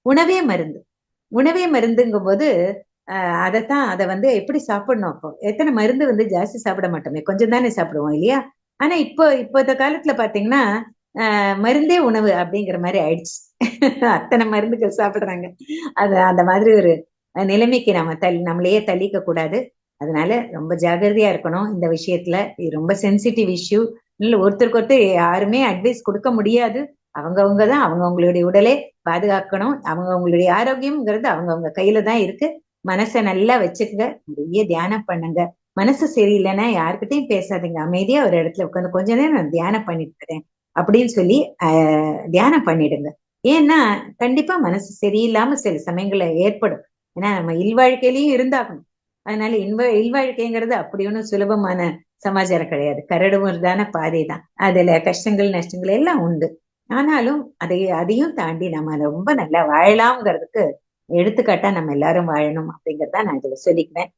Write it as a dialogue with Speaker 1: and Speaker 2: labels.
Speaker 1: உணவே மருந்து. உணவே மருந்துங்கும் போது அதை வந்து எப்படி சாப்பிடணும்? அப்போ எத்தனை மருந்து வந்து ஜாஸ்தி சாப்பிட மாட்டோமே, கொஞ்சம் தானே சாப்பிடுவோம் இல்லையா? ஆனா இப்போ இந்த காலத்துல பாத்தீங்கன்னா மருந்தே உணவு அப்படிங்கிற மாதிரி ஆயிடுச்சு. அத்தனை மருந்துகள் சாப்பிடுறாங்க. அது அந்த மாதிரி ஒரு நிலைமைக்கு நம்ம நம்மளையே தள்ளிக்க கூடாது. அதனால ரொம்ப ஜாகிரதையா இருக்கணும் இந்த விஷயத்துல. இது ரொம்ப சென்சிட்டிவ் இஷ்யூ. இல்ல ஒருத்தருக்கு ஒருத்தர் யாருமே அட்வைஸ் கொடுக்க முடியாது. அவங்கவுங்க தான் அவங்கவுங்களுடைய உடலை பாதுகாக்கணும். அவங்கவுங்களுடைய ஆரோக்கியம்ங்கிறது அவங்கவுங்க கையில தான் இருக்கு. மனசை நல்லா வச்சுக்கங்க, நிறைய தியானம் பண்ணுங்க. மனசு சரியில்லைன்னா யாருக்கிட்டையும் பேசாதீங்க, அமைதியா ஒரு இடத்துல உட்காந்து கொஞ்ச நேரம் நான் தியானம் பண்ணிட்டு இருக்கிறேன் அப்படின்னு சொல்லி தியானம் பண்ணிடுங்க. ஏன்னா கண்டிப்பா மனசு சரியில்லாம சில சமயங்கள்ல ஏற்படும். ஏன்னா நம்ம இல்வாழ்க்கையிலயும் இருந்தாகணும். அதனால இல்வாழ்க்கைங்கிறது அப்படி ஒன்றும் சுலபமான சமாச்சாரம் கிடையாது. கரடுமுரடான பாதை தான். அதுல கஷ்டங்கள் நஷ்டங்கள் எல்லாம் உண்டு. ஆனாலும் அதையும் தாண்டி நம்ம ரொம்ப நல்லா வாழலாம்ங்கிறதுக்கு எடுத்துக்காட்டா நம்ம எல்லாரும் வாழணும் அப்படிங்கறத நான் இதுல சொல்லிக்குவேன்.